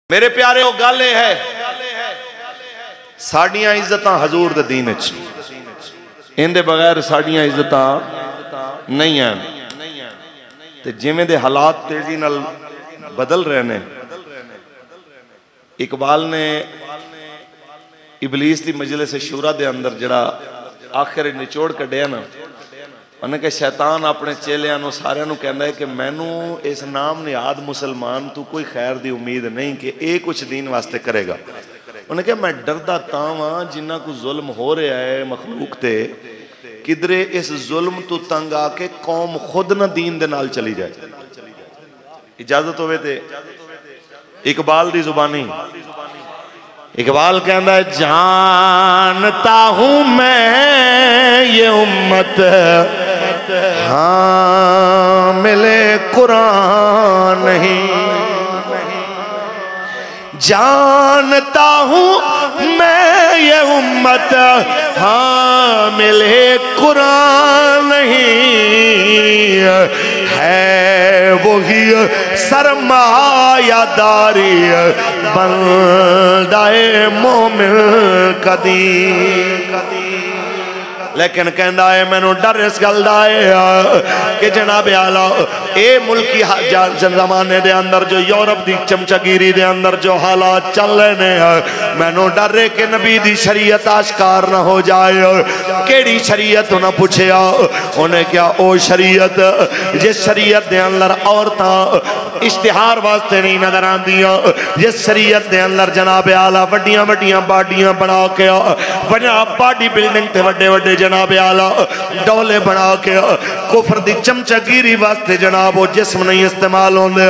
मेरे प्यारे वो गल है साड़ियां इज्जत हजूर दे दीन च इनके बगैर साड़ियां इज्जत नहीं है। ते जिवें दे हालात तेजी नाल बदल रहे ने, इकबाल ने इबलीस की मजलिस शूरा दे अंदर जड़ा आखिर निचोड़ कढ़िया ना, उन्हें कि शैतान अपने चेलियां सारियां नूं कहंदा है कि मैनू इस नाम निहाद मुसलमान तू कोई खैर दी उम्मीद नहीं कि ये कुछ दीन वास्ते करेगा। उन्हें कहा मैं डरदा तां वां जिन्ना को जुल्म हो रहा है मखलूक ते, किधरे इस जुल्म तो तंग आके कौम खुद ना दीन दे नाल चली जाए। इजाजत होवे ते इकबाल दी जुबानी, इकबाल कहता है जानता हूं मैं ये उम्मत हाँ मिले कुरान नहीं, जानता हूं मैं ये उम्मत हाँ मिले कुरान नहीं, है वही सरमायादारी बंदाए मोमिन कदी। लेकिन कहता है मैनू डर इस गल दा है कि जनाब आला ये मुल्की जमाने दे अंदर जो यूरोप की चमचागिरी दे अंदर जो हालात चल रहे हैं, मैनू डर है कि नबी दी शरीयत आश्कार ना हो जाए। केड़ी शरीयत उन्हें पूछया, उन्हें क्या ओ शरीयत जिस शरीयत दे अंदर औरतां इश्तिहार वास्ते नहीं नजर आंदियां, जिस शरीयत दे अंदर जनाब आला वड्डियां वड्डियां बाडियां बना के बॉडी बिल्डिंग ते वड्डे वड्डे जनाब आला डोले बना के कुफर दी चमचागिरी वास्ते जनाब वो जिस्म नहीं इस्तेमाल होंदे,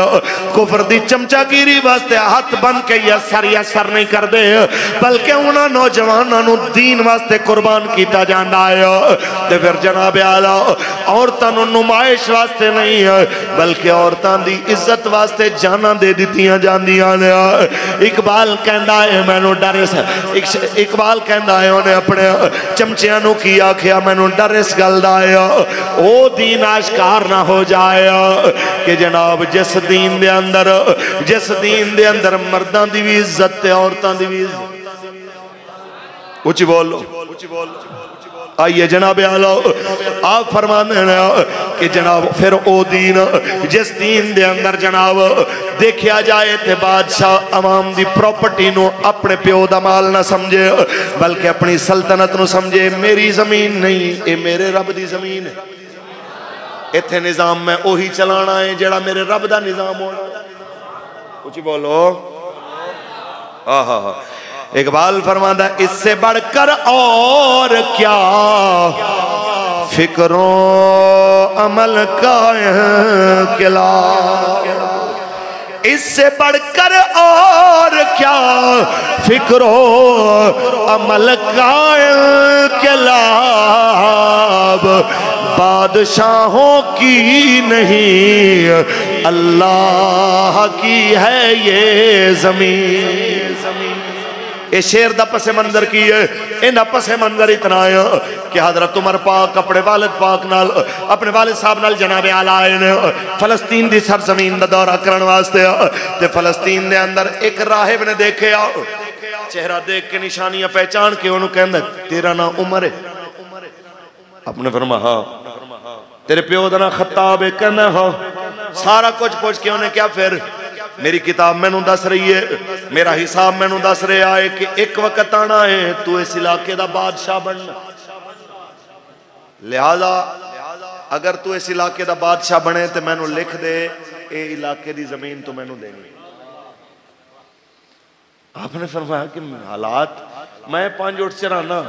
कुफर दी चमचागिरी वास्ते हाथ बन के यसर नहीं करते, बल्कि उन्होंने नौजवानों नू दीन वास्ते कुर्बान किया जाता है। ते फिर जनाब आला औरतां नू नुमाइश वास्ते नहीं है बल्कि औरतां दी इज्जत वास्ते जाना दे दित्तियां जांदियां ने। इकबाल कहता है मैनू डर, इकबाल कहता है उन्हें अपने चमचियां नू की आखिया मैनू डर इस गल दा है ओ दीन आश्कार ना हो जाए कि जनाब जिस दीन दे अंदर मर्दां दी भी इज्जत है औरतां दी भी इज्जत। उच्ची बोलो आइए जनाब आला आप फरमाते हैं कि जनाब फिर ओ दीन जिस दीन दे अंदर जनाब देखा जाए तो बादशाह अवाम दी प्रॉपर्टी नू अपने प्यो दा माल ना समझे बल्कि अपनी सल्तनत नू समझे। मेरी जमीन नहीं ये मेरे रब दी जमीन है, इत्थे निजाम मैं ओही चलाना है जेड़ा मेरे रब दा निजाम होना। कुछ बोलो आहा। इकबाल फरमाता इससे बढ़कर और क्या फिक्रों अमल का किला, इससे बढ़कर और क्या फिक्रो अमल का किला, बादशाहों की नहीं अल्लाह की है ये जमीन। ये शेर दा पसे मंजर की है, इन्ह पसे मंजर इतना है कि हजरत उमर पाक अपने वालिद पाक नाल अपने वालिद साहब नाल जनाब आला आए ने फलस्तीन दी सरजमीन दा दौरा करने वास्ते। ते फलस्तीन दे अंदर एक राहिब ने देखे चेहरा देख के निशानियां पहचान के उन्होंने कहंदा तेरा नाम उमर है? अपने फरमाया हाँ। तेरे प्यो दा नाम खत्ताब है? कहना हाँ। सारा कुछ पूछ के उन्हें क्या फिर मेरी किताब मैनू दस रही है, मेरा हिसाब मैनू दस रहा है कि एक वक्त आना है तू इस इलाके का बादशाह बनना, लिहाजा अगर तू इस इलाके का बादशाह बने तो मैनू लिख दे ये इलाके की जमीन तो मैनू देनी। आपने फरमाया कि हालात मैं 5 उठ चराना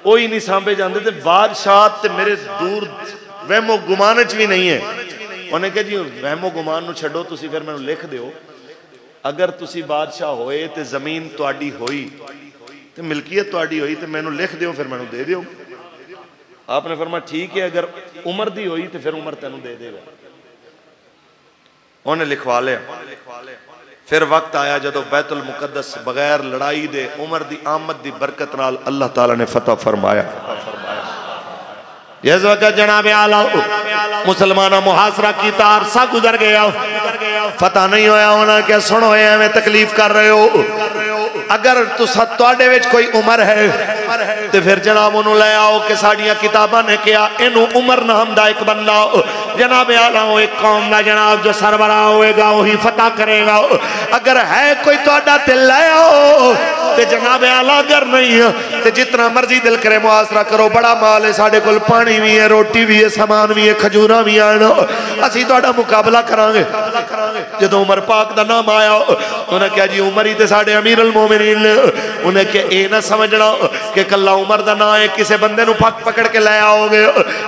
वो ही नहीं सांभे जाते थे, बादशाह ते मेरे दूर वहमो गुमान च भी नहीं है। उन्हें कहा जी वहमो गुमान नू छड्डो तुसी फिर मैनू लिख दिओ अगर तुसी बादशाह होए ते जमीन तुहाडी होई ते मिल्कियत तुहाडी होई ते मैनू लिख दिओ फिर मैनू दे दिओ। आपने फरमाया ठीक है अगर उमर दी होई तो फिर उमर तेनू दे देगा। उन्हें लिखवा लिया। फिर वक्त आया जदों बैतुल मुकद्दस बगैर लड़ाई दे उमर दी आमद दी बरकत नाल अल्लाह ताला ने फतह फरमाया। जिस वक्त जनाब आला मुसलमाना मुहासरा किया, अरसा गुजर गया, पता नहीं होया उन्हें क्या सुनो एवं तकलीफ कर रहे हो। अगर तुहाडे विच कोई उमर है तो फिर जनाब उन्होंने ले आओ कि साड़ियाँ किताबा ने कहा इनू उमर नाम का एक बंदा जनाब आला एक कौम का जनाब जो सरबरा होएगा वही फतह करेगा। अगर है कोई तुहाडा ते ले आओ ते जनाब आला, अगर नहीं है तो जितना मर्जी दिल करे मुआसरा करो, बड़ा माल है साढ़े कोल, पानी भी है, रोटी भी है, सामान भी है, खजूरा भी आन, असी तुहाडा मुकाबला करांगे। जो उमर पाक का नाम आया उन्हें क्या जी उमर ही तो साढ़े अमीर अल मोमिनीन ने। उन्हें क्या ये ना समझना कि कला उमर का नाम है किसी बंदे नूं पकड़ के लै आओगे,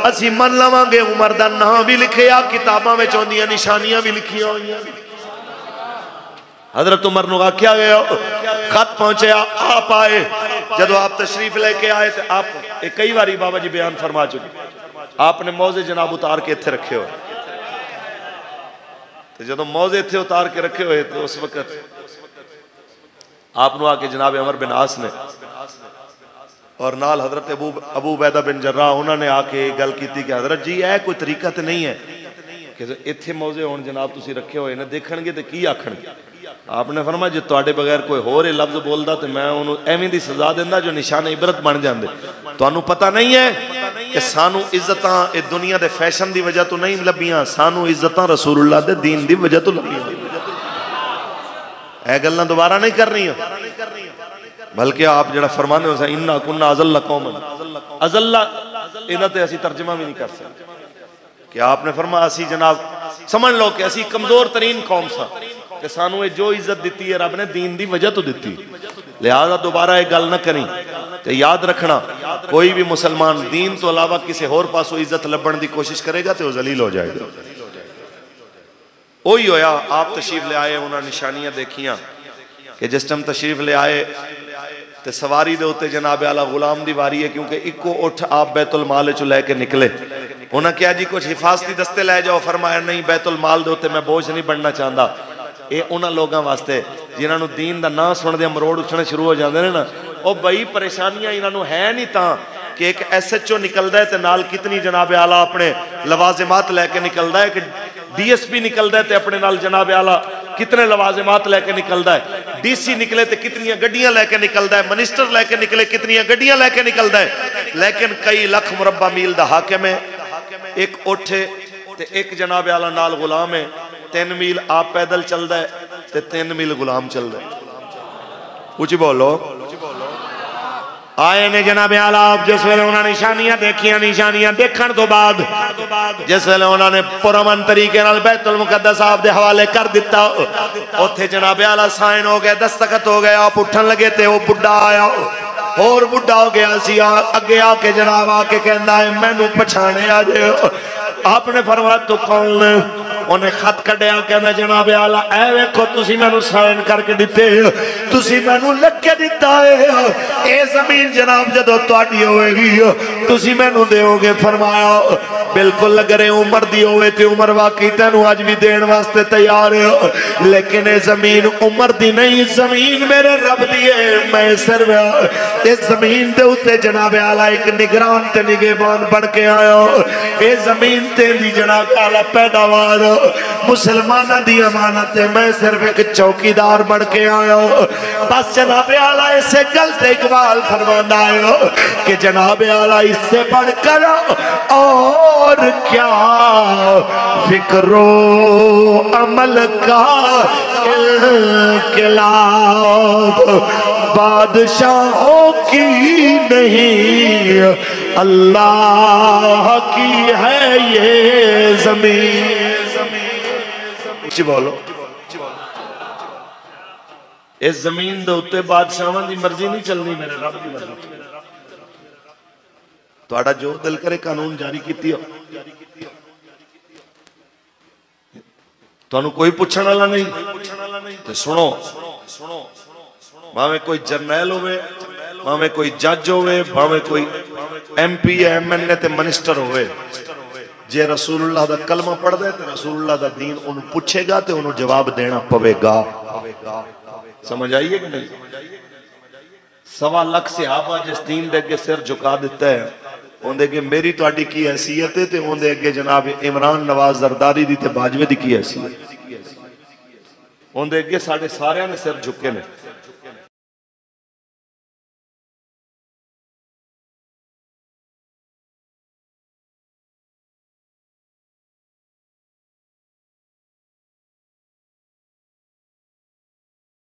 असी मन लवांगे उमर का नाम भी लिखे आ, किताबों में आउंदियां निशानियां भी लिखियां हुई। हजरत उमर नूं आख्या गया, खत पहुंचया, आप आए, जदों आप तशरीफ लेके आए तो आप कई बारी बाबा जी बयान फरमा चुके, आपने मौजे जनाब उतार के इत्थे रखे हुए, तो जो मौजे इत्थे उतार के रखे हुए तो उस वक्त आपनों आके जनाब अमर बिन आस ने और नाल हजरत अबू उबैदा बिन जर्राह उन्होंने आके गल की कि हजरत जी यह कोई तरीका तो नहीं है कि इत्थे मौजे हुण जनाब तुसीं रखे हुए ने, देखणगे तो की आखणगे। आपने फरमाया जो तुहाडे बगैर कोई होर लफ्ज बोलदा तो मैं उन्होंने एवें दी सजा दिंदा जो निशान इबरत बन जांदे। तुहानूं पता नहीं है कि सानू इज्जतां इस दुनिया के फैशन की वजह तो नहीं लभियां, सानू इज्जतां रसूलुल्लाह दे दीन की वजह तो लभियां। यह गल्लां दोबारा नहीं करनी, बल्कि आप जो फरमाने हो इन्ना कुन्ना अज़ल्ला कौमन, अज़ल्ला इन्हां ते असीं तर्जमा भी नहीं कर सकते कि आपने फरमाया असी जनाब समझ लो कि असी कमजोर तरीन कौम सा कि सानू जो इज्जत दी है रब ने दीन की वजह तो दी, लिहाजा दोबारा एक गल ना करी। तो याद रखना कोई भी मुसलमान दीन तो अलावा किसी होर पासों इज्जत लभण की कोशिश करेगा तो जलील हो जाएगा। वही होया, आप तशरीफ ले आए, उन्होंने निशानियां देखियां कि जिस टाइम तशरीफ ले आए तो सवारी दे उत्ते जनाब आला गुलाम दी वारी है, क्योंकि इको उठ आप बैतुल माल चो लैके निकले। उन्हें क्या जी कुछ हिफाजती दस्ते लै जाओ, फरमाया नहीं बैतुल माल दे उत्ते मैं बोझ नहीं बनना चाहता। ये उन्होंने लोगों वास्ते जिन्होंने दीन का नाम सुनते मरोड़ उठने शुरू हो जाते हैं ना, वो बई परेशानियां इन्होंने है नहीं ता कि एक SHO निकलता है तो नाल कितनी जनाब आला अपने लवाजिमात लैके निकलता है, कि DSP निकलता है तो अपने नाल जनाब आला कितने लवाजिमात लैके निकलता है, DC निकले तो कितनी गड्डियां लैके निकलता है, मिनिस्टर लैके निकले कितनी गड्डियां लैके निकलता है। लेकिन कई लख मुरब्बा मील का हाकिम है, एक उठे तो एक जनाब आला नाल गुलाम है, 3 मील आप पैदल चलता है तो 3 मील गुलाम चलता है। ऊंची बोलो। आए ने जनाब आला जिस वेले उन्होंने निशानियां देखियां, निशानियां देखने तो बाद जिस वेले उन्होंने पुरअमन तरीके नाल बैतुल मुकद्दस आप दे हवाले कर दिता, उत्थे जनाब आला साइन हो गया, दस्तखत हो गया, आप उठन लगे तो वह बुढ़ा आया और बुढ़ा हो गया सी, अगे आके जनाब आके कहंदा है मैनू पछाणे आज। आपने फरमाया तू कौन है? उन्हें खत कढ़िया, कहना जनाब आला ऐ वेखो तुसी मैनू साइन करके दिते, तुसी मैनू लिख के दिता है, ये जमीन जनाब जदों तुहाडी होएगी तुसी मैनू देओगे। फरमाया बिल्कुल अगर उमर दी होवे ते उमर वाकई तैनू अज भी देण वास्ते तैयार है, लेकिन ये जमीन उमर दी नहीं, जमीन मेरे रब दी है। मैं सिर्फ इस जमीन दे उत्ते जनाब आला एक निगरान ते निगहबान बन के आया, ये जमीन ते दी जनाब आला पैदावार मुसलमाना दी अमानत है, मैं सिर्फ एक चौकीदार बन के आया। बस जनाब आला इसे गल से इकबाल फरमाना है कि जनाब आला इससे बढ़कर और क्या फिक्रो अमल का इनकलाब बादशाहों की नहीं, अल्लाह की है ये जमीन। बोलो इस जमीन दे उत्ते बादशाहां दी मर्जी नहीं चलनी, मेरे रब दी मर्जी। तुहाडा जो दिल करे कानून जारी कीती हो, तुहानू कोई पुछण वाला नहीं ते सुनो, भावें कोई जरनैल होवे, भावें कोई जज होवे, भावें कोई MP MNA ते मिनिस्टर होवे, जे रसूलुल्लाह दा कलमा पढ़दा है ते रसूलुल्लाह दा दीन उन्हें पूछेगा तो उन्हें जवाब देना पवेगा। समझ आइए कि नहीं? 1.25 लाख सहाबा जिस दीन दे अगे सिर झुका दिता है, उनके अगे मेरी तुहाडी की हैसियत है, तो उनके अगे जनाब इमरान नवाज जरदारी दी ते बाजवे दी की हैसियत। उनके अगे साढ़े सारे ने सिर झुके ने।